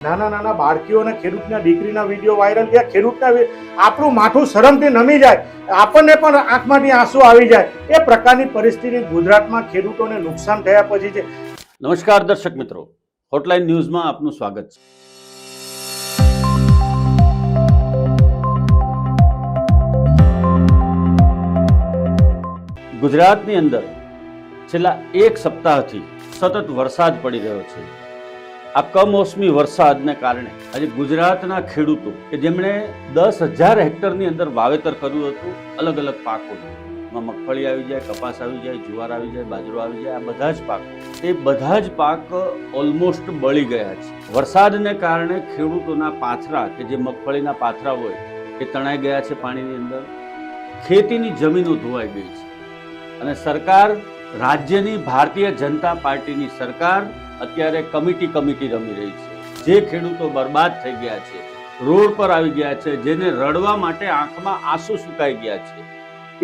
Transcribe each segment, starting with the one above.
નાના નાના બાળકીઓ અને ખેડૂતના દીકરીના વિડીયો વાયરલ થયા. ખેડૂતના આપણું માથું શરમથી નમી જાય, આપણને પણ આંખમાંથી આંસુ આવી જાય. એ પ્રકારની પરિસ્થિતિ ગુજરાતમાં ખેડૂતોને નુકસાન થયા પછી છે. નમસ્કાર દર્શક મિત્રો, હોટલાઇન ન્યૂઝમાં આપનું સ્વાગત છે. ગુજરાતની અંદર છેલ્લા એક સપ્તાહથી સતત વરસાદ પડી રહ્યો છે. આ કમોસમી વરસાદને કારણે આજે ગુજરાતના ખેડૂતો કે જેમણે 10,000 હેક્ટરની અંદર વાવેતર કર્યું હતું અલગ અલગ પાકોનું, એમાં મગફળી આવી જાય, કપાસ આવી જાય, જુવાર આવી જાય, બાજરો આવી જાય, આ બધા જ પાકો, એ બધા જ પાક ઓલમોસ્ટ બળી ગયા છે. વરસાદને કારણે ખેડૂતોના પાથરા કે જે મગફળીના પાથરા હોય એ તણાઈ ગયા છે પાણીની અંદર. ખેતીની જમીનો ધોવાઈ ગઈ છે અને સરકાર, રાજ્યની ભારતીય જનતા પાર્ટીની સરકાર અત્યારે કમિટી રમી રહી છે. જે ખેડૂતો બરબાદ થઈ ગયા છે, રોડ પર આવી ગયા છે, જેને રડવા માટે આંખમાં આંસુ સુકાઈ ગયા છે,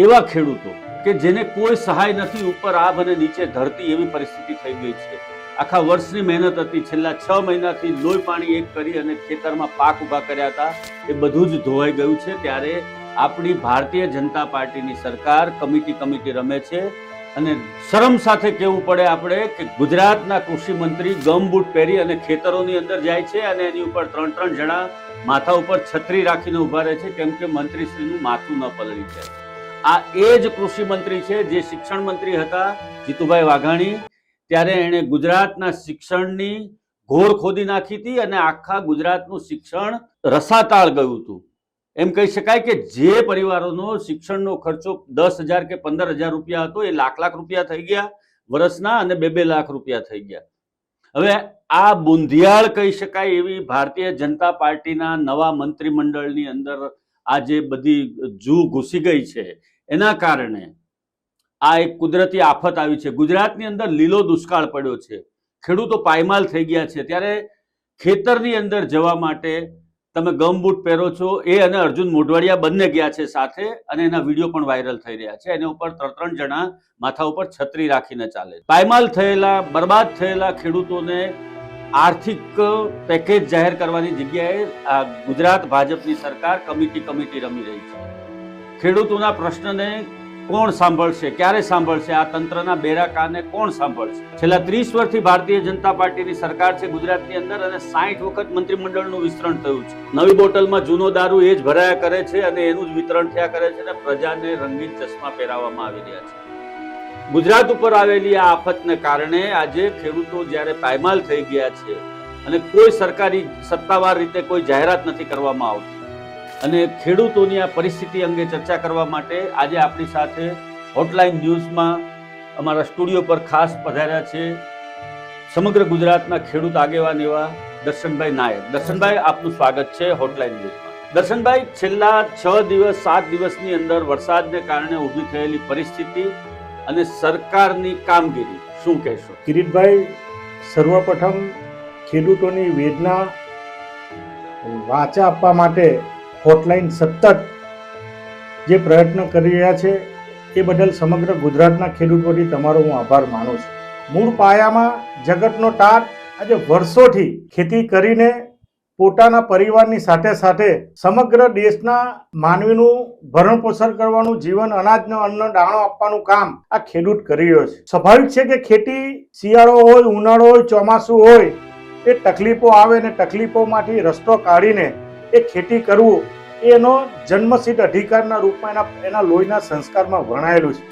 એવા ખેડૂતો કે જેને કોઈ સહાય નથી, ઉપર આભ અને નીચે ધરતી એવી પરિસ્થિતિ થઈ ગઈ છે. આખા વર્ષની મહેનત હતી, છેલ્લા 6 મહિનાથી લોહી પાણી એક કરી અને ખેતરમાં પાક ઊભા કર્યા હતા, એ બધું જ ધોવાઈ ગયું છે. ત્યારે આપણી ભારતીય જનતા પાર્ટીની સરકાર કમિટી રમે છે. અને શરમ સાથે કહેવું પડે આપણે કે ગુજરાતના કૃષિ મંત્રી ગમબૂટ પહેરી અને ખેતરોની અંદર જાય છે અને એની ઉપર 3 જણા માથા ઉપર છત્રી રાખીને ઊભા રહે છે, કેમ કે મંત્રીશ્રીનું માથું ન પલળી જાય. આ એ જ કૃષિ મંત્રી છે જે શિક્ષણ મંત્રી હતા જીતુભાઈ વાઘાણી. ત્યારે એણે ગુજરાતના શિક્ષણની ઘોર ખોદી નાખી હતી અને આખા ગુજરાતનું શિક્ષણ રસાતાળ ગયું હતું. એમ કહી શકાય કે જે પરિવારોનો શિક્ષણનો ખર્ચો 10,000 કે 15,000 રૂપિયા હતો એ લાખ રૂપિયા થઈ ગયા વર્ષના, અને 2-2 લાખ રૂપિયા થઈ ગયા. હવે આ બુંધિયાળ કહી શકાય એવી ભારતીય જનતા પાર્ટીના નવા મંત્રીમંડળની અંદર આ જે બધી જૂ ઘૂસી ગઈ છે, એના કારણે આ એક કુદરતી આફત આવી છે. ગુજરાતની અંદર લીલો દુષ્કાળ પડ્યો છે, ખેડૂતો પાયમાલ થઈ ગયા છે. ત્યારે ખેતરની અંદર જવા માટે તમે ગમબૂટ પહેરો છો, એ અને અર્જુન મોઢવાડિયા બંને ગયા છે સાથે, અને એના વિડીયો પણ વાયરલ થઈ રહ્યા છે. એના ઉપર 3 જણા માથા ઉપર છત્રી રાખીને ચાલે. પાયમાલ થયેલા, બરબાદ થયેલા ખેડૂતોને આર્થિક પેકેજ જાહેર કરવાની જગ્યાએ આ ગુજરાત ભાજપની સરકાર કમિટી રમી રહી છે. ખેડૂતોના પ્રશ્નને કોણ સાંભળશે, ક્યારે સાંભળશે? આ તંત્રના બેરા કાને કોણ સાંભળશે? છેલ્લા 30 વર્ષથી ભારતીય જનતા પાર્ટીની સરકાર છે ગુજરાતની અંદર, અને 60 વખત મંત્રીમંડળનું વિસ્તરણ થયું છે. નવી બોટલમાં જૂનો દારૂ એ જ ભરાયા કરે છે અને એનું જ વિતરણ થયા કરે છે, અને પ્રજાને રંગીન ચશ્મા પહેરાવવામાં આવી રહ્યા છે. ગુજરાત ઉપર આવેલી આ આફતને કારણે આજે ખેડૂતો જ્યારે પાયમાલ થઈ ગયા છે અને કોઈ સરકારી સત્તાવાર રીતે કોઈ જાહેરાત નથી કરવામાં આવતી, અને ખેડૂતોની આ પરિસ્થિતિ અંગે ચર્ચા કરવા માટે આજે આપણી સાથે હોટલાઇન ન્યૂઝમાં અમારા સ્ટુડિયો પર ખાસ પધાર્યા છે સમગ્ર ગુજરાતના ખેડૂત આગેવાન એવા દર્શનભાઈ નાયક. દર્શનભાઈ, આપનું સ્વાગત છે હોટલાઇન ન્યૂઝમાં. દર્શનભાઈ, છેલ્લા 6 દિવસ 7 દિવસની અંદર વરસાદને કારણે ઊભી થયેલી પરિસ્થિતિ અને સરકારની કામગીરી શું કહેશો? કિરીટભાઈ, સર્વપ્રથમ ખેડૂતોની વેદના વાચા આપવા માટે હોટલાઇન સતત જે પ્રયત્ન કરી રહ્યા છે એ બદલ સમગ્ર ગુજરાતના ખેડૂત વતી તમારો હું આભાર માનું છું. મૂળ પાયામાં જગતનો તાત આજે વર્ષોથી ખેતી કરીને પોતાના પરિવારની સાથે સાથે સમગ્ર દેશના માનવીનું ભરણ પોષણ કરવાનું, જીવન, અનાજનો અન્ન દાણો આપવાનું કામ આ ખેડૂત કરી રહ્યો છે. સ્વાભાવિક છે કે ખેતી શિયાળો હોય, ઉનાળો હોય, ચોમાસું હોય, એ તકલીફો આવે ને તકલીફોમાંથી રસ્તો કાઢીને એ ખેતી કરવું એનો જન્મસિદ્ધ અધિકારના રૂપમાં એના લોહીના સંસ્કારમાં વણાયેલું છે.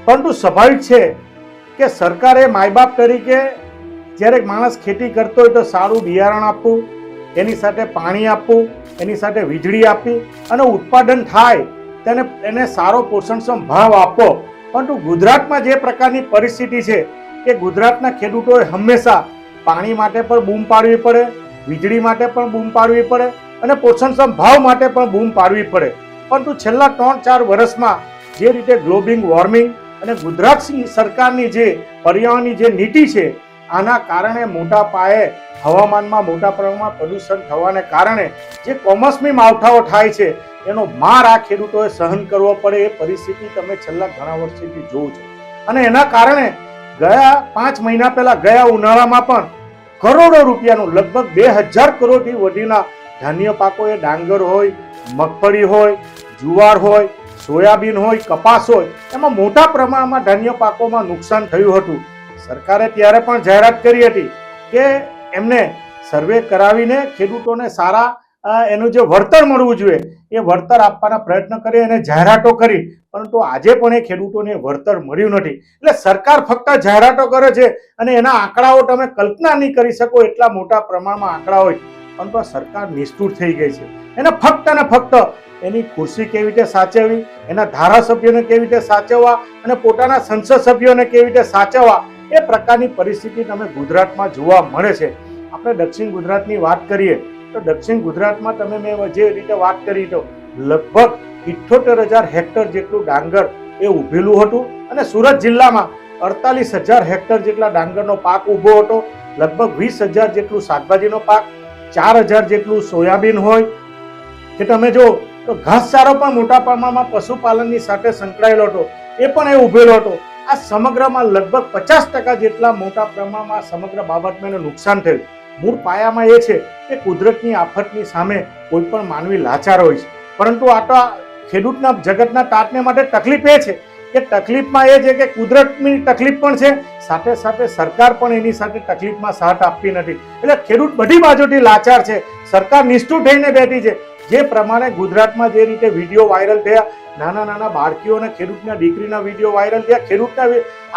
પરંતુ સ્વાભાવિક છે કે સરકારે માયબાપ તરીકે જ્યારે માણસ ખેતી કરતો હોય તો સારું બિયારણ આપવું, એની સાથે પાણી આપવું, એની સાથે વીજળી આપવી અને ઉત્પાદન થાય એને સારો પોષણક્ષમ ભાવ આપવો. પરંતુ ગુજરાતમાં જે પ્રકારની પરિસ્થિતિ છે કે ગુજરાતના ખેડૂતોએ હંમેશા પાણી માટે પણ બૂમ પાડવી પડે, વીજળી માટે પણ બૂમ પાડવી પડે અને પોષણક્ષમ ભાવ માટે પણ બૂમ પાડવી પડે. પરંતુ છેલ્લા 3-4 વર્ષમાં જે રીતે ગ્લોબલ વોર્મિંગ અને ગુજરાત સરકારની જે પર્યાવરણની જે નીતિ છે, આના કારણે મોટા પાયે હવામાનમાં મોટા પ્રમાણમાં પ્રદૂષણ થવાને કારણે જે કમોસમી માવઠાઓ થાય છે એનો માર આ ખેડૂતોએ સહન કરવો પડે. એ પરિસ્થિતિ તમે છેલ્લા ઘણા વર્ષથી જોવો છો. અને એના કારણે ગયા 5 મહિના પહેલા ગયા ઉનાળામાં પણ કરોડો રૂપિયાનું લગભગ 2000 કરોડથી વધીના ધાન્ય પાકો, એ ડાંગર હોય, મગફળી હોય, જુવાર હોય, સોયાબીન હોય, કપાસ હોય, એમાં મોટા પ્રમાણમાં ધાન્ય પાકોમાં નુકસાન થયું હતું. સરકારે ત્યારે પણ જાહેરાત કરી હતી કે એમને સર્વે કરાવીને ખેડૂતોને સારા એનું જે વળતર મળવું જોઈએ એ વળતર આપવાના પ્રયત્ન કરી અને જાહેરાતો કરી, પરંતુ આજે પણ એ ખેડૂતોને વળતર મળ્યું નથી. એટલે સરકાર ફક્ત જાહેરાતો કરે છે અને એના આંકડાઓ તમે કલ્પના નહીં કરી શકો એટલા મોટા પ્રમાણમાં આંકડા હોય, પરંતુ આ સરકાર નિષ્ઠુર થઈ ગઈ છે. એને ફક્ત અને ફક્ત એની ખુરશી કેવી રીતે સાચવવી, એના ધારાસભ્યોને કેવી રીતે સાચવવા અને પોતાના સંસદ સભ્યોને કેવી રીતે સાચવવા, એ પ્રકારની પરિસ્થિતિ તમે ગુજરાતમાં જોવા મળે છે. આપણે દક્ષિણ ગુજરાતની વાત કરીએ તો દક્ષિણ ગુજરાતમાં તમે મેં જે રીતે વાત કરી તો લગભગ 78,000 હેક્ટર જેટલું ડાંગર એ ઉભેલું હતું અને સુરત જિલ્લામાં 48,000 હેક્ટર જેટલા ડાંગરનો પાક ઊભો હતો. લગભગ 20,000 જેટલું શાકભાજીનો પાક, 4,000 જેટલું સોયાબીન હોય કે તમે જો તો ઘાસચારો પણ મોટા પ્રમાણમાં પશુપાલનની સાથે સંકળાયેલો હતો, એ પણ એ ઉભેલો હતો. આ સમગ્રમાં લગભગ 50% જેટલા મોટા પ્રમાણમાં સમગ્ર બાબતમાં એનું નુકસાન થયું. મૂળ પાયામાં એ છે કે કુદરતની આફતની સામે કોઈ પણ માનવી લાચાર હોય છે, પરંતુ આ તો ખેડૂતના જગતના તાતને માટે તકલીફ એ છે કે તકલીફમાં એ છે કે કુદરતની તકલીફ પણ છે, સાથે સાથે સરકાર પણ એની સાથે તકલીફમાં સાથ આપતી નથી. એટલે ખેડૂત બધી બાજુથી લાચાર છે, સરકાર નિષ્ઠુર થઈને બેઠી છે. જે પ્રમાણે ગુજરાતમાં જે રીતે વિડીયો વાયરલ થયા, નાના નાના બાળકીઓને ખેડૂતના દીકરીના વિડીયો વાયરલ થયા, ખેડૂતના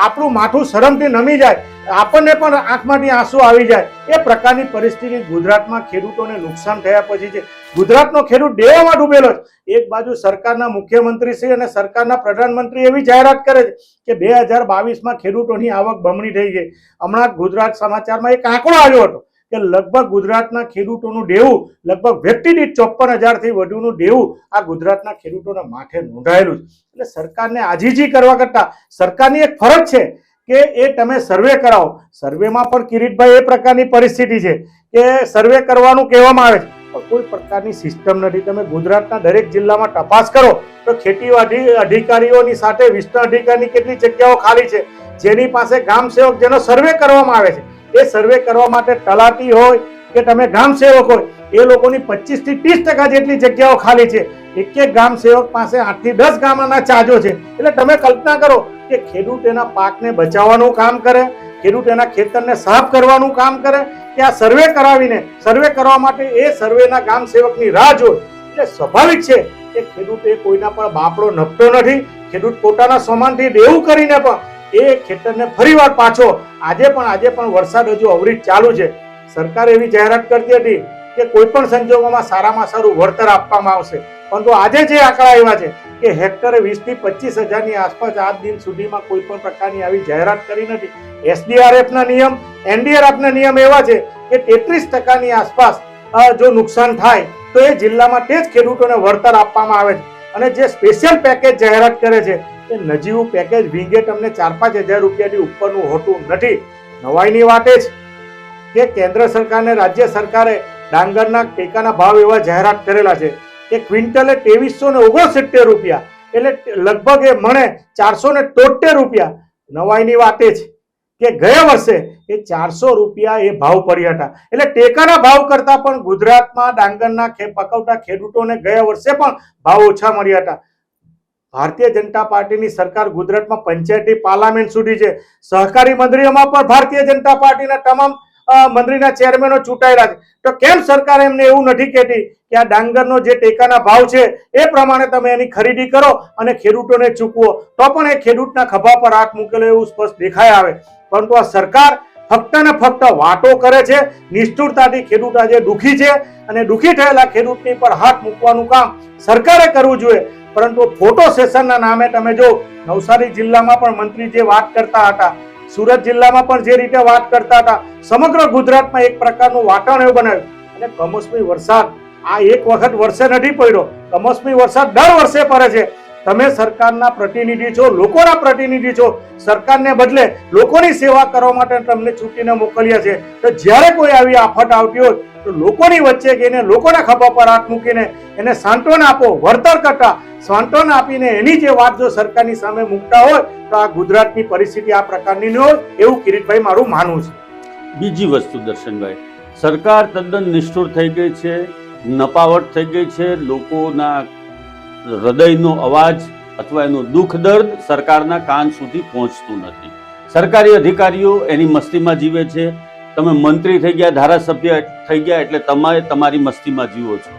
આપણું માથું શરમથી નમી જાય, આપણને પણ આંખમાંથી આંસુ આવી જાય, એ પ્રકારની પરિસ્થિતિ ગુજરાતમાં ખેડૂતોને નુકસાન થયા પછી છે. ગુજરાતનો ખેડૂત દેવામાં ડૂબેલો છે. એક બાજુ સરકારના મુખ્યમંત્રી શ્રી અને સરકારના પ્રધાનમંત્રી એવી જાહેરાત કરે છે કે 2022માં ખેડૂતોની આવક બમણી થઈ ગઈ. હમણાં ગુજરાત સમાચારમાં એક આંકડો આવ્યો હતો કે લગભગ ગુજરાતના ખેડૂતોનું દેવું લગભગ વ્યક્તિ દીઠ 54,000 થી વધુનું દેવું આ ગુજરાતના ખેડૂતોના માથે નોંધાયેલું છે. એટલે સરકારને આજીજી કરવા કરતા સરકારની એક ફરજ છે કે એ તમે સર્વે કરાવો. સર્વેમાં પણ કિરીટભાઈ એ પ્રકારની પરિસ્થિતિ છે કે સર્વે કરવાનું કહેવામાં આવે છે, પણ કોઈ પ્રકારની સિસ્ટમ નથી. તમે ગુજરાતના દરેક જિલ્લામાં તપાસ કરો તો ખેતીવાડી અધિકારીઓની સાથે વિસ્તૃત અધિકારીની કેટલી જગ્યાઓ ખાલી છે, જેની પાસે ગામ સેવક જેનો સર્વે કરવામાં આવે છે. એ સર્વે કરવા માટે તલાટી હોય કે તમે ગામ સેવક હોય, એ લોકોની 25 થી 30% જેટલી જગ્યાઓ ખાલી છે. એક ગામ સેવક પાસે 8 થી 10 ગામના ચાર્જો છે. એટલે તમે કલ્પના કરો કે ખેડૂત એના પાકને બચાવવાનું કામ કરે, ખેડૂત એના ખેતરને સાફ કરવાનું કામ કરે કે આ સર્વે કરાવીને સર્વે કરવા માટે એ સર્વેના ગામ સેવકની રાહ જોય. એટલે સ્વાભાવિક છે કે ખેડૂત એ કોઈના પણ બાપડો નપતો નથી. ખેડૂત પોતાના સમાનથી દેવું કરીને પણ એ ખેતરને ફરીવાર પાછો આજે પણ વરસાદ હજુ અવિરત ચાલુ છે. સરકાર એવી જાહેરાત કરતી હતી કે કોઈ પણ સંજોગોમાં સારામાં સારું વળતર આપવામાં આવશે, પરંતુ આજે જે આંકડા આવ્યા છે કે હેક્ટરે 20 થી 25,000ની આસપાસ આજ દિન સુધીમાં કોઈ પણ પ્રકારની આવી જાહેરાત કરી નથી. SDRFના નિયમ, NDRFના નિયમ એવા છે કે 33%ની આસપાસ જો નુકસાન થાય તો એ જિલ્લામાં તે જ ખેડૂતોને વળતર આપવામાં આવે છે. અને જે સ્પેશિયલ પેકેજ જાહેરાત કરે છે એ નજીવું પેકેજ વીંગે તમને 4-5 હજાર રૂપિયાથી ઉપરનું હોતું નથી. નવાઈની વાત એ છે કે કેન્દ્ર સરકાર અને રાજ્ય સરકારે ડાંગરના ટેકાના ભાવ એવા જાહેરાત કરેલા છે કે ક્વિન્ટલે 2369 રૂપિયા, એટલે લગભગ એ મણે 473 રૂપિયા. નવાઈની વાત એ છે કે ગયા વર્ષે એ 400 રૂપિયા એ ભાવ પડ્યા હતા. એટલે ટેકાના ભાવ કરતા પણ ગુજરાતમાં ડાંગરના પકવતા ખેડૂતોને ગયા વર્ષે પણ ભાવ ઓછા મળ્યા હતા. ભારતીય જનતા પાર્ટીની સરકાર ગુજરાતમાં પંચાયતી પાર્લામેન્ટ સુધી છે, સહકારી મંડળીઓમાં પણ ભારતીય જનતા પાર્ટીના તમામ મંડળીના ચેરમેનો ચૂંટાયેલા છે. તો કેમ સરકાર એમને એવું નથી કહેતી કે આ ડાંગરનો જે ટેકાના ભાવ છે એ પ્રમાણે તમે એની ખરીદી કરો અને ખેડૂતોને ચૂકવો, તો પણ એ ખેડૂતના ખભા પર હાથ મૂકેલો એવું સ્પષ્ટ દેખાય આવે. પરંતુ આ સરકાર ફક્ત ને ફક્ત વાતો કરે છે. નિષ્ઠુરતાથી ખેડૂત આજે દુઃખી છે અને દુઃખી થયેલા ખેડૂતની પર હાથ મૂકવાનું કામ સરકારે કરવું જોઈએ. પરંતુ ફોટો સેશનના નામે તમે જો નવસારી જિલ્લામાં પણ મંત્રી જે વાત કરતા હતા, સુરત જિલ્લામાં પણ જે રીતે વાત કરતા હતા, સમગ્ર ગુજરાતમાં એક પ્રકારનું વાતાવરણ એવું બનાવ્યું. અને કમોસમી વરસાદ આ એક વખત વર્ષે નથી પડ્યો, કમોસમી વરસાદ દર વર્ષે પડે છે. તમે સરકારના પ્રતિનિધિ છો, લોકોના પ્રતિનિધિ છો. સરકારને બદલે લોકોની સેવા કરવા માટે તમને ચૂંટીને મોકલ્યા છે. તો જ્યારે કોઈ આવી આફત આવતી હોય તો લોકોની વચ્ચે જઈને લોકોના ખભા પર હાથ મૂકીને એને સાંત્વના આપો. વળતર કરતા સાંત્વના આપીને એની જે વાત જો સરકારની સામે મૂકતા હોય તો આ ગુજરાતની પરિસ્થિતિ આ પ્રકારની ન હોય એવું કિરીટભાઈ મારું માનવું છે. બીજી વસ્તુ દર્શનભાઈ, સરકાર તદ્દન નિષ્ઠુર થઈ ગઈ છે, નપાવટ થઈ ગઈ છે. લોકોના હૃદયનો અવાજ અથવા એનું દુઃખ દર્દ સરકારના કાન સુધી પહોંચતું નથી. સરકારી અધિકારીઓ એની મસ્તીમાં જીવે છે. તમે મંત્રી થઈ ગયા, ધારાસભ્ય થઈ ગયા એટલે તમે તમારી મસ્તીમાં જીવો છો.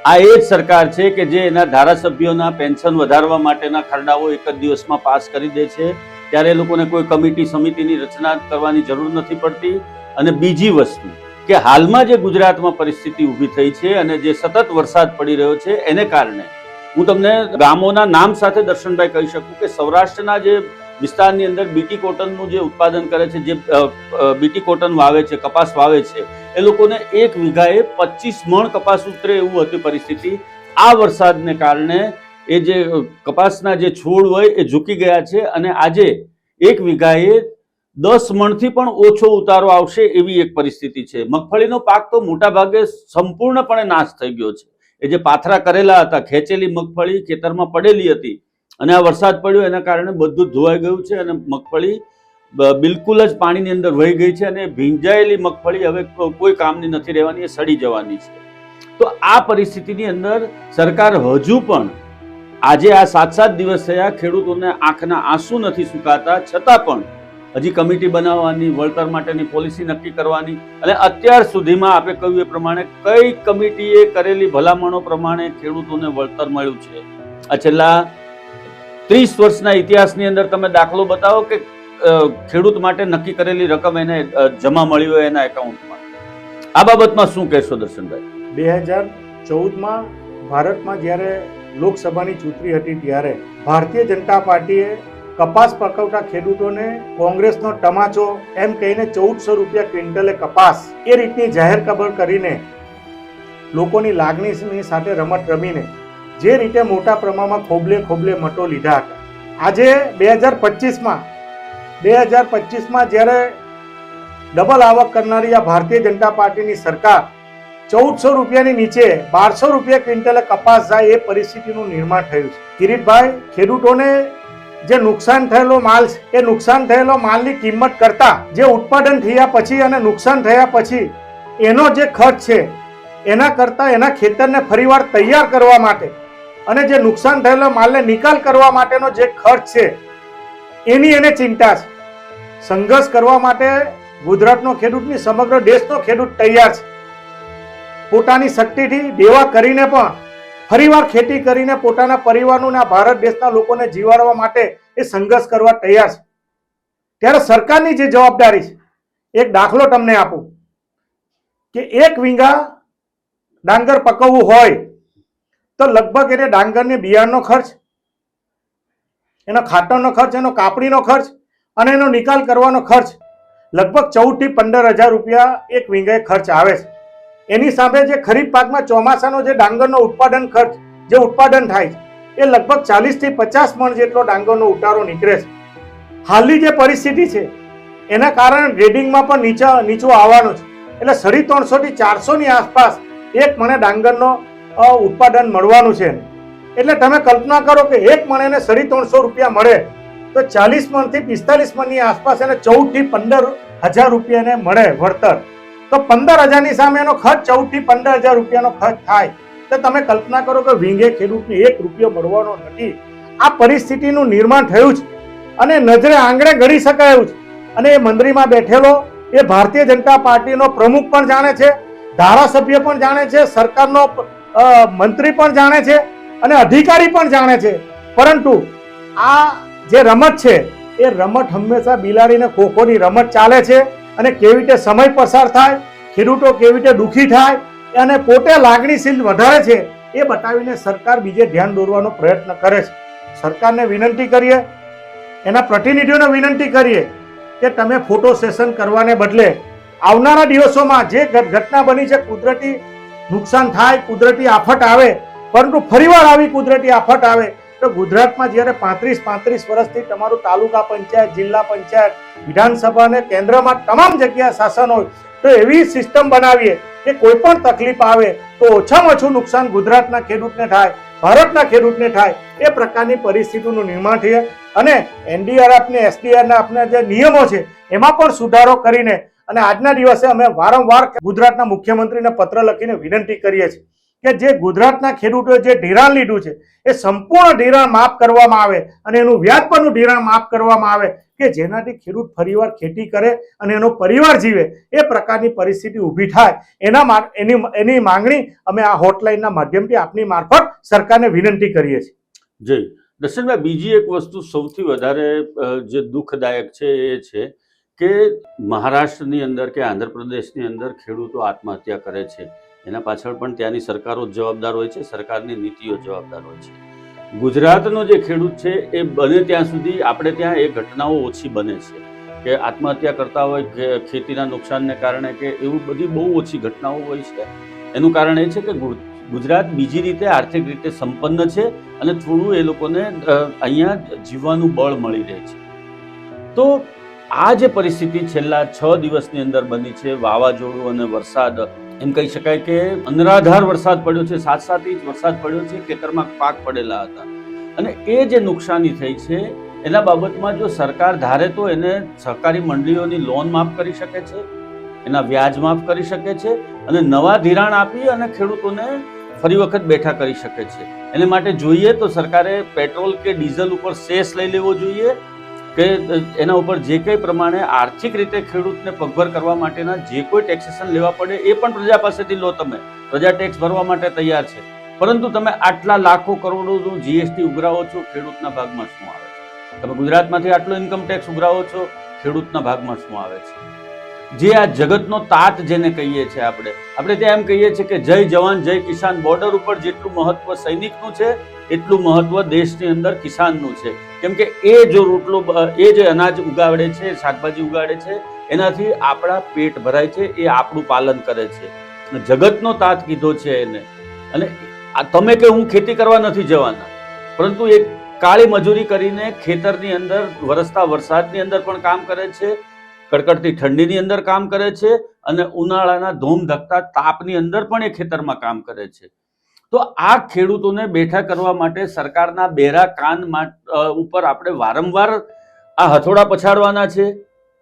આ એ જ સરકાર છે કે જે એના ધારાસભ્યોના પેન્શન વધારવા માટેના ખરડાઓ એક જ દિવસમાં પાસ કરી દે છે. ત્યારે એ લોકોને કોઈ કમિટી સમિતિની રચના કરવાની જરૂર નથી પડતી. અને બીજી વસ્તુ કે હાલમાં જે ગુજરાતમાં પરિસ્થિતિ ઊભી થઈ છે અને જે સતત વરસાદ પડી રહ્યો છે એને કારણે હું તમને ગામોના નામ સાથે દર્શનભાઈ કહી શકું કે સૌરાષ્ટ્રના જે વિસ્તારની અંદર બીટી કોટનનું જે ઉત્પાદન કરે છે, જે બીટી કોટન વાવે છે, કપાસ વાવે છે, એ લોકોને 1 વીઘાએ 25 મણ કપાસ ઉતરે એવું હતી પરિસ્થિતિ. આ વરસાદને કારણે એ જે કપાસના જે છોડ હોય એ ઝૂકી ગયા છે અને આજે 1 વીઘાએ 10 મણથી પણ ઓછો ઉતારો આવશે એવી એક પરિસ્થિતિ છે. મગફળીનો પાક તો મોટા ભાગે સંપૂર્ણપણે નાશ થઈ ગયો છે. એ જે પાથરા કરેલા હતા, ખેંચેલી મગફળી ખેતરમાં પડેલી હતી અને આ વરસાદ પડ્યો એના કારણે બધું ધોવાઈ ગયું છે અને મગફળી બિલકુલ જ પાણીની અંદર વહી ગઈ છે અને ભીંજાયેલી મગફળી હવે કોઈ કામની નથી રહેવાની, એ સડી જવાની છે. તો આ પરિસ્થિતિની અંદર સરકાર હજુ પણ આજે આ 7 દિવસ થયા, ખેડૂતોને આંખના આંસુ નથી સુકાતા, છતાં પણ હજી કમિટી બનાવવાની, વળતર માટેની પોલિસી નક્કી કરવાની અને અત્યાર સુધીમાં આપણે કહ્યું એ પ્રમાણે કઈ કમિટીએ કરેલી ભલામણો પ્રમાણે ખેડૂતોને વળતર મળ્યું છે? આ છેલ્લા 30 વર્ષના ઇતિહાસની અંદર તમે દાખલો બતાવો કે ખેડૂત માટે નક્કી કરેલી રકમ એને જમા મળી હોય એના એકાઉન્ટમાં. આ બાબતમાં શું કહેશો દર્શનભાઈ? 2014માં ભારતમાં જ્યારે લોકસભાની ચૂંટણી હતી ત્યારે ભારતીય જનતા પાર્ટીએ કપાસ પકવતા ખેડૂતોને કોંગ્રેસનો તમાચો એમ કહીને 1400 રૂપિયા ક્વિન્ટલે કપાસ એ રીતની જાહેર ખબર કરીને લોકોની લાગણીની સાથે રમત રમીને જે રીતે મોટા પ્રમાણમાં ખોબલે મતો લીધા હતા. આજે 2025માં જ્યારે ડબલ આવક કરનારી આ ભારતીય જનતા પાર્ટીની સરકાર 1400 રૂપિયાની નીચે 1200 રૂપિયા ક્વિન્ટલે કપાસ જાય એ પરિસ્થિતિનું નિર્માણ થયું છે. કિરીટભાઈ, ખેડૂતોને જે નુકસાન થયેલો માલ છે એ નુકસાન થયેલો માલની કિંમત કરતા જે ઉત્પાદન થયા પછી અને નુકસાન થયા પછી એનો જે ખર્ચ છે એના કરતા એના ખેતરને ફરીવાર તૈયાર કરવા માટે અને જે નુકસાન થયેલો માલને નિકાલ કરવા માટેનો જે ખર્ચ છે એની એને ચિંતા છે. સંઘર્ષ કરવા માટે ગુજરાતનો ખેડૂતની સમગ્ર દેશનો ખેડૂત તૈયાર છે. પોતાની શક્તિથી દેવા કરીને પણ ફરીવાર ખેતી કરીને પોતાના પરિવારનું આ ભારત દેશના લોકોને જીવાડવા માટે એ સંઘર્ષ કરવા તૈયાર છે. ત્યારે સરકારની જે જવાબદારી છે, એક દાખલો તમને આપું કે 1 વીઘા ડાંગર પકવવું હોય તો લગભગ એને ડાંગરને બિયારણનો ખર્ચ, એનો ખાતરનો ખર્ચ, એનો કાપણીનો ખર્ચ અને એનો નિકાલ કરવાનો ખર્ચ લગભગ 14 થી 15 હજાર રૂપિયા 1 વીઘાએ ખર્ચ આવે છે. એની સામે જે ખરીફ પાકમાં ચોમાસાનો જે ડાંગરનો ઉત્પાદન ખર્ચ જે ઉત્પાદન થાય છે એ લગભગ 40 થી 50 મણ જેટલો ડાંગરનો ઉતારો નીકળે છે. હાલની જે પરિસ્થિતિ છે એના કારણે ગ્રેડિંગમાં પણ નીચું આવવાનું છે. એટલે 350 થી 400 ની આસપાસ 1 મણે ડાંગરનો ઉત્પાદન મળવાનું છે. એટલે તમે કલ્પના કરો કે 1 મણેને 350 રૂપિયા મળે તો 40 મણથી 45 મણની આસપાસ એને 14 થી 15 હજાર રૂપિયાને મળે વળતર. તો 15,000 ની સામે એનો ખર્ચ 14 થી 15,000 રૂપિયાનો ખર્ચ થાય તો તમે કલ્પના કરો કે વીંઘે ખેડૂતને 1 રૂપિયો મળવાનો નથી. આ પરિસ્થિતિનું નિર્માણ થયું છે અને નજરે આંગણે ગણી શકાય એવું છે. અને એ મંત્રીમાં બેઠેલો એ ભારતીય જનતા પાર્ટીનો પ્રમુખ પણ જાણે છે, ધારાસભ્ય પણ જાણે છે, સરકારનો મંત્રી પણ જાણે છે અને અધિકારી પણ જાણે છે. પરંતુ આ જે રમત છે એ રમત હંમેશા બિલાડીને ખોખોની રમત ચાલે છે અને કેવી રીતે સમય પસાર થાય, ખેડૂતો કેવી રીતે દુઃખી થાય અને પોતે લાગણીશીલ વધારે છે એ બતાવીને સરકાર બીજે ધ્યાન દોરવાનો પ્રયત્ન કરે છે. સરકારને વિનંતી કરીએ, એના પ્રતિનિધિઓને વિનંતી કરીએ કે તમે ફોટો સેશન કરવાને બદલે આવનારા દિવસોમાં જે ઘટના બની છે, કુદરતી નુકસાન થાય, કુદરતી આફત આવે, પરંતુ ફરીવાર આવી કુદરતી આફત આવે તો ગુજરાતમાં જ્યારે 35 વર્ષથી તમારું તાલુકા પંચાયત, જિલ્લા પંચાયત, વિધાનસભા અને કેન્દ્રમાં તમામ જગ્યાએ શાસન હોય તો એવી સિસ્ટમ બનાવીએ કે કોઈ પણ તકલીફ આવે તો ઓછામાં ઓછું નુકસાન ગુજરાતના ખેડૂતને થાય, ભારતના ખેડૂતને થાય એ પ્રકારની પરિસ્થિતિનું નિર્માણ થાય અને NDRF ને SDR ના આપના જે નિયમો છે એમાં પણ સુધારો કરીને અને આજના દિવસે અમે વારંવાર ગુજરાતના મુખ્યમંત્રીને પત્ર લખીને વિનંતી કરીએ છીએ કે જે ગુજરાતના ખેડૂતોએ જે ધિરાણ લીધું છે એ સંપૂર્ણ ધિરાણ માફ કરવામાં આવે અને એનું વ્યાજ પરનું ધિરાણ માફ કરવામાં આવે કે જેનાથી ખેડૂત ફરીવાર ખેતી કરે અને એનો પરિવાર જીવે એ પ્રકારની પરિસ્થિતિ ઊભી થાય એની માંગણી અમે આ હોટલાઇનના માધ્યમથી આપની મારફત સરકારને વિનંતી કરીએ છીએ. જય દર્શનભાઈ, બીજી એક વસ્તુ સૌથી વધારે જે દુઃખદાયક છે એ છે કે મહારાષ્ટ્રની અંદર કે આંધ્રપ્રદેશની અંદર ખેડૂતો આત્મહત્યા કરે છે. એના પાછળ પણ ત્યાંની સરકારો જવાબદાર હોય છે, સરકારની નીતિઓ જવાબદાર હોય છે. ગુજરાતનો જે ખેડૂત છે એ બને ત્યાં સુધી આપણે ત્યાં એ ઘટનાઓ ઓછી બને છે કે આત્મહત્યા કરતા હોય કે ખેતીના નુકસાનને કારણે કે એવું બધી બહુ ઓછી ઘટનાઓ હોય છે. એનું કારણ એ છે કે ગુજરાત બીજી રીતે આર્થિક રીતે સંપન્ન છે અને થોડું એ લોકોને અહીંયા જીવવાનું બળ મળી રહે છે. તો આ જે પરિસ્થિતિ છેલ્લા 6 દિવસની અંદર બની છે, વાવાઝોડું અને વરસાદ, એમ કહી શકાય કે અનરાધાર વરસાદ પડ્યો છે, 7-7 ઇંચ વરસાદ પડ્યો છે, ખેતરમાં પાક પડેલા હતા અને એ જે નુકસાની થઈ છે એના બાબતમાં જો સરકાર ધારે તો એને સહકારી મંડળીઓની લોન માફ કરી શકે છે, એના વ્યાજ માફ કરી શકે છે અને નવા ધિરાણ આપી અને ખેડૂતોને ફરી વખત બેઠા કરી શકે છે. એને માટે જોઈએ તો સરકારે પેટ્રોલ કે ડીઝલ ઉપર સેસ લઈ લેવો જોઈએ કે એના ઉપર જે કંઈ પ્રમાણે આર્થિક રીતે ખેડૂતને પગભર કરવા માટેના જે કોઈ ટેક્સેશન લેવા પડે એ પણ પ્રજા પાસેથી લો. તમે પ્રજા ટેક્સ ભરવા માટે તૈયાર છે, પરંતુ તમે આટલા લાખો કરોડોનું જીએસટી ઉઘરાવો છો, ખેડૂતના ભાગમાં શું આવે છે? તમે ગુજરાતમાંથી આટલો ઇન્કમ ટેક્સ ઉઘરાવો છો, ખેડૂતના ભાગમાં શું આવે છે? જે આ જગતનો તાત જેને કહીએ છીએ આપણે ત્યાં એમ કહીએ છીએ કે જય જવાન જય કિસાન. બોર્ડર ઉપર જેટલું મહત્વ સૈનિકનું છે એટલું મહત્વ દેશની અંદર કિસાનનું છે. કેમ કે એ જો રોટલો, એ જે અનાજ ઉગાડે છે, શાકભાજી ઉગાડે છે, એનાથી આપણા પેટ ભરાય છે, એ આપણું પાલન કરે છે. જગતનો તાત કીધો છે એને. અને તમે કે હું ખેતી કરવા નથી જવાના, પરંતુ એક કાળી મજૂરી કરીને ખેતરની અંદર વરસતા વરસાદની અંદર પણ કામ કરે છે, કડકડતી ઠંડીની અંદર કામ કરે છે અને ઉનાળાના ધોમધકતા તાપની અંદર પણ એ ખેતરમાં કામ કરે છે. તો આ ખેડૂતોને બેઠા કરવા માટે સરકારના બેરા કાન ઉપર આપણે વારંવાર આ હથોડા પછાડવાના છે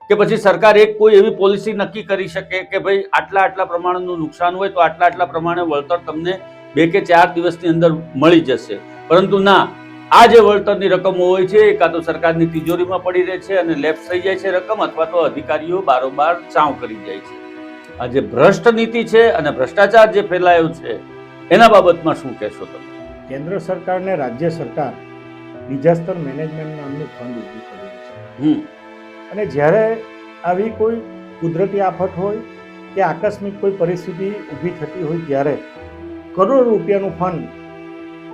કે પછી સરકાર એક કોઈ એવી પોલિસી નક્કી કરી શકે કે ભાઈ આટલા પ્રમાણનું નુકસાન હોય તો આટલા પ્રમાણે વળતર તમને 2 કે 4 દિવસની અંદર મળી જશે. પરંતુ ના, આ જે વળતરની રકમો હોય છે એ કાં તો સરકારની તિજોરીમાં પડી રહે છે અને લેપ્સ થઈ જાય છે રકમ, અથવા તો અધિકારીઓ બારોબાર ચાવ કરી જાય છે. આ જે ભ્રષ્ટ નીતિ છે અને ભ્રષ્ટાચાર જે ફેલાયો છે એના બાબતમાં શું કહેશો તમે? કેન્દ્ર સરકાર ને રાજ્ય સરકાર ડિઝાસ્ટર મેનેજમેન્ટ નામનું ફંડ ઊભું કર્યું છે અને જ્યારે આવી કોઈ કુદરતી આફત હોય કે આકસ્મિક કોઈ પરિસ્થિતિ ઊભી થતી હોય ત્યારે કરોડો રૂપિયાનું ફંડ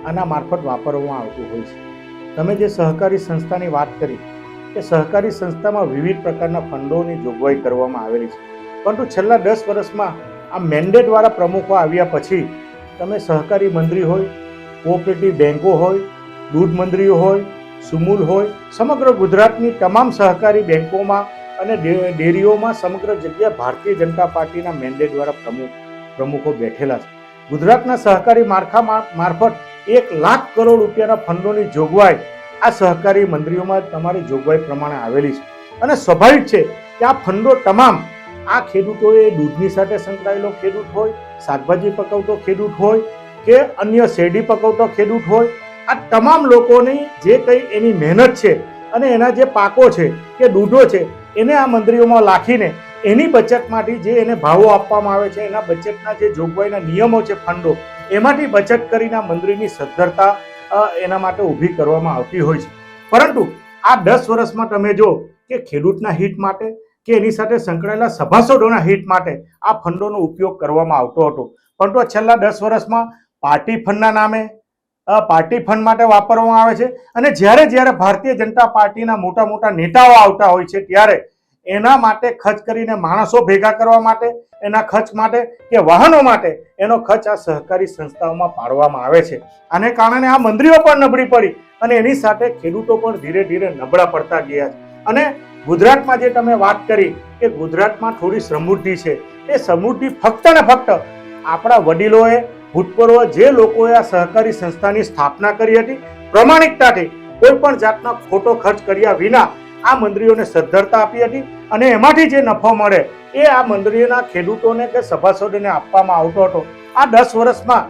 આના મારફત વાપરવામાં આવતું હોય છે. તમે જે સહકારી સંસ્થાની વાત કરી કે સહકારી સંસ્થામાં વિવિધ પ્રકારના ફંડોની જોગવાઈ કરવામાં આવેલી છે, પરંતુ છેલ્લા 10 વર્ષમાં આ મેન્ડેટવાળા પ્રમુખો આવ્યા પછી તમે સહકારી મંડળી હોય, કોઓપરેટિવ બેન્કો હોય, દૂધ મંડળીઓ હોય, સુમૂલ હોય, સમગ્ર ગુજરાતની તમામ સહકારી બેન્કોમાં અને ડેરીઓમાં સમગ્ર જગ્યાએ ભારતીય જનતા પાર્ટીના મેન્ડેટ દ્વારા પ્રમુખો બેઠેલા છે. ગુજરાતના સહકારી માળખા મારફત 1 લાખ કરોડ રૂપિયાના ફંડોની જોગવાઈ આ સહકારી મંડળીઓમાં તમારી જોગવાઈ પ્રમાણે આવેલી છે અને સ્વાભાવિક છે કે આ ફંડો તમામ આ ખેડૂતોએ દૂધની સાથે સંકળાયેલો ખેડૂત હોય, શાકભાજી પકવતો ખેડૂત હોય કે અન્ય શેરડી પકવતો ખેડૂત હોય, આ તમામ લોકોની જે કંઈ એની મહેનત છે અને એના જે પાકો છે કે દૂધો છે એને આ મંડળીઓમાં લાખીને એની બચતમાંથી જે એને ભાવો આપવામાં આવે છે, એના બચતના જે જોગવાઈના નિયમો છે ફંડો, એમાંથી બચત કરીને આ મંડળીની સદ્ધરતા એના માટે ઊભી કરવામાં આવતી હોય છે. પરંતુ આ 10 વર્ષમાં તમે જો કે ખેડૂતના હિત માટે કે એની સાથે સંકળાયેલા સભાસદોના હિત માટે આ ફંડોનો ઉપયોગ કરવામાં આવતો હતો, પરંતુ આ છેલ્લા 10 વર્ષમાં પાર્ટી ફંડના નામે પાર્ટી ફંડ માટે વાપરવામાં આવે છે. અને જ્યારે ભારતીય જનતા પાર્ટીના મોટા નેતાઓ આવતા હોય છે ત્યારે એના માટે ખર્ચ કરીને માણસો ભેગા કરવા માટે, એના ખર્ચ માટે કે વાહનો માટે એનો ખર્ચ આ સહકારી સંસ્થાઓમાં પાડવામાં આવે છે. આને કારણે આ મંડળીઓ પણ નબળી પડી અને એની સાથે ખેડૂતો પણ ધીરે ધીરે નબળા પડતા ગયા છે. અને ગુજરાતમાં જે તમે વાત કરી કે ગુજરાતમાં થોડી સમૃદ્ધિ છે, એ સમૃદ્ધિ ફક્ત ને ફક્ત આપણા વડીલોએ, ભૂતપૂર્વ જે લોકોએ આ સહકારી સંસ્થાની સ્થાપના કરી હતી, પ્રમાણિકતાથી કોઈ પણ જાતના ખોટો ખર્ચ કર્યા વિના આ મંડળીઓને સદ્ધરતા આપી હતી અને એમાંથી જે નફો મળે એ આ મંડળીઓના ખેડૂતોને કે સભાસદોને આપવામાં આવતો હતો. આ 10 વર્ષમાં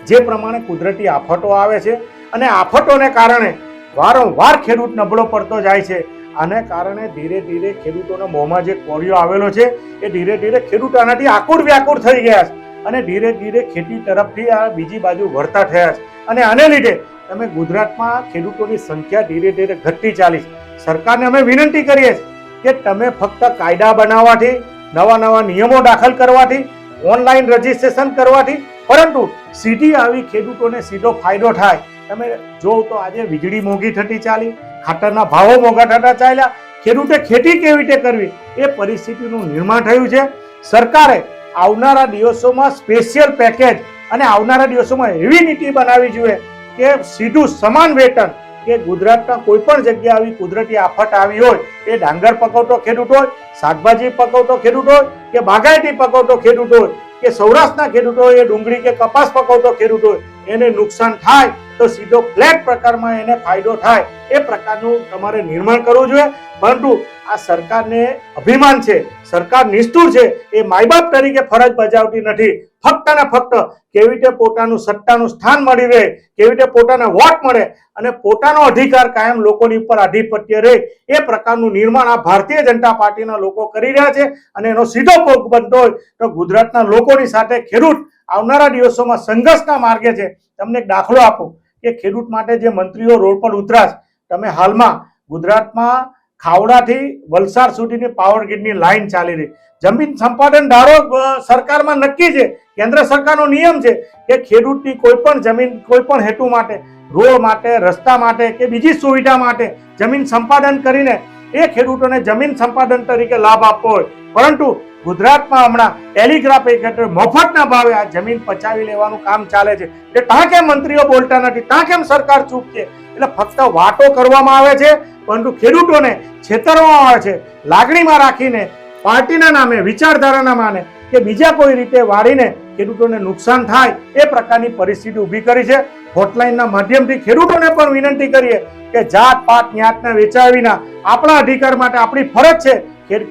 જે પ્રમાણે કુદરતી આફતો આવે છે અને આફતોને કારણે વારંવાર ખેડૂત નબળો પડતો જાય છે. આને કારણે ધીરે ધીરે ખેડૂતોના મોંમાં જે કોળિયો આવેલો છે એ ધીરે ધીરે ખેડૂત આનાથી આકુર વ્યાકુર થઈ ગયા છે અને ધીરે ધીરે ખેતી તરફથી આ બીજી બાજુ વળતા થયા છે. અને આને લીધે તમે ગુજરાતમાં ખેડૂતોની સંખ્યા ધીરે ધીરે ઘટતી ચાલી છે. સરકારને અમે વિનંતી કરીએ છીએ કે તમે ફક્ત કાયદા બનાવવાથી, નવા નવા નિયમો દાખલ કરવાથી, ઓનલાઈન રજીસ્ટ્રેશન કરવાથી, પરંતુ સીધી આવી ખેડૂતોને સીધો ફાયદો થાય. તમે જો તો આજે વીજળી મોંઘી થતી ચાલી, ખાતરના ભાવો મોંઘા થતા ચાલ્યા, ખેડૂતે ખેતી કેવી રીતે કરવી એ પરિસ્થિતિનું નિર્માણ થયું છે. સરકારે આવનારા દિવસોમાં સ્પેશિયલ પેકેજ અને આવનારા દિવસોમાં એવી નીતિ બનાવવી જોઈએ કે સીધું સમાન વેતન, કે ગુજરાતના કોઈ પણ જગ્યાએ આવી કુદરતી આફત આવી હોય, એ ડાંગર પકવતો ખેડૂત હોય, શાકભાજી પકવતો ખેડૂત હોય કે બાગાયતી પકવતો ખેડૂત હોય કે સૌરાષ્ટ્રના ખેડૂતો હોય, એ ડુંગળી કે કપાસ પકવતો ખેડૂત હોય, એને નુકસાન થાય તો સીધો ફ્લેટ પ્રકારમાં એને ફાયદો થાય એ પ્રકારનું તમારે નિર્માણ કરવું જોઈએ. પરંતુ આ સરકારને અભિમાન છે, સરકાર નિષ્ઠુર છે, એ માયબાપ તરીકે ફરજ બજાવતી નથી. ફક્ત ને ફક્ત કેવી રીતે પોતાનું સત્તાનું સ્થાન મળી રહે, કેવી રીતે પોતાના વોટ મળે અને પોતાનો અધિકાર કાયમ લોકોની ઉપર આધિપત્ય રહે એ પ્રકારનું નિર્માણ આ ભારતીય જનતા પાર્ટીના લોકો કરી રહ્યા છે. અને એનો સીધો ભોગ બનતો હોય તો ગુજરાતના લોકોની સાથે ખેડૂત આવનારા દિવસોમાં સંઘર્ષના માર્ગે છે. તમને એક દાખલો આપું કે ખેડૂત માટે જે મંત્રીઓ રોડ પર ઉતરાશ, તમે હાલમાં ગુજરાતમાં ખાવડાથી વલસાડ સુધીની પાવર ગ્રીડની લાઈન ચાલી રહી. જમીન સંપાદન ધારો સરકારમાં નક્કી છે, કેન્દ્ર સરકારનો નિયમ છે કે ખેડૂતની કોઈ પણ જમીન કોઈ પણ હેતુ માટે, રોડ માટે, રસ્તા માટે કે બીજી સુવિધા માટે જમીન સંપાદન કરીને એ ખેડૂતોને જમીન સંપાદન તરીકે લાભ આપવો હોય, પરંતુ ગુજરાતમાં હમણાં ટેલિગ્રાફ એકત્ર મફતના ભાવે આ જમીન પચાવી લેવાનું કામ ચાલે છે. કે ત્યાં કેમ મંત્રીઓ બોલતા નથી, ત્યાં કેમ સરકાર ચૂપ છે? એટલે ફક્ત વાતો કરવામાં આવે છે, પરંતુ ખેડૂતોને છેતરવામાં આવે છે, લાગણીમાં રાખીને, પાર્ટીના નામે, વિચારધારાના નામે કે બીજા કોઈ રીતે વાળીને ખેડૂતોને નુકસાન થાય એ પ્રકારની પરિસ્થિતિ ઊભી કરી છે. હોટલાઇનના માધ્યમથી ખેડૂતોને પણ વિનંતી કરીએ કે જાત પાત ન્યાતના વેચાયા વિના આપણા અધિકાર માટે આપણી ફરજ છે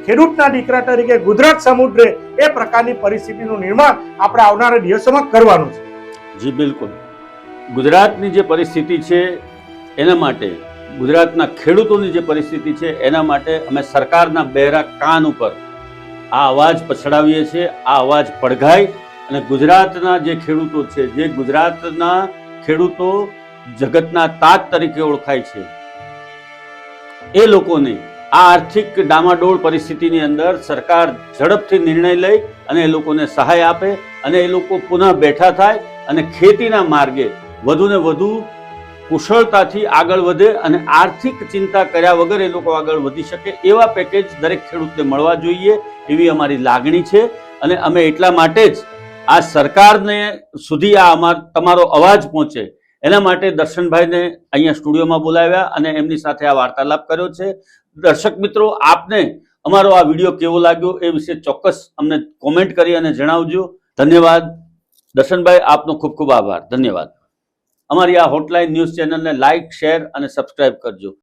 ખેડૂતના દીકરા તરીકે ગુજરાત સમુદ્રે એ પ્રકારની પરિસ્થિતિનું નિર્માણ આપણે આવનારા દિવસોમાં કરવાનું છે. જી બિલકુલ. ગુજરાતની જે પરિસ્થિતિ છે એના માટે, ગુજરાતના ખેડૂતોની જે પરિસ્થિતિ છે એના માટે અમે સરકારના બહેરા કાન ઉપર આ અવાજ પછડાવીએ છીએ. આ અવાજ પડઘાય અને ગુજરાતના જે ખેડૂતો છે, જે ગુજરાતના ખેડૂતો જગતના તાજ તરીકે ઓળખાય છે, એ લોકોને આ આર્થિક ડામાડોળ પરિસ્થિતિની અંદર સરકાર ઝડપથી નિર્ણય લઈ અને એ લોકોને સહાય આપે અને એ લોકો પુનઃ બેઠા થાય અને ખેતીના માર્ગે વધુને વધુ કુશળતાથી આગળ વધે અને આર્થિક ચિંતા કર્યા વગર એ લોકો આગળ વધી શકે એવા પેકેજ દરેક ખેડૂતને મળવા જોઈએ એવી અમારી લાગણી છે. અને અમે એટલા માટે જ આ સરકારને સુધી આ તમારો અવાજ પહોંચે એના માટે દર્શનભાઈને અહીંયા સ્ટુડિયોમાં બોલાવ્યા અને એમની સાથે આ વાર્તાલાપ કર્યો છે. દર્શક મિત્રો, આપને અમારો આ વિડીયો કેવો લાગ્યો એ વિશે ચોક્કસ અમને કોમેન્ટ કરી અને જણાવજો. ધન્યવાદ દર્શનભાઈ, આપનો ખૂબ ખૂબ આભાર. ધન્યવાદ. અમારી આ હોટલાઇન ન્યૂઝ ચેનલને લાઇક, શેર અને સબસ્ક્રાઇબ કરજો.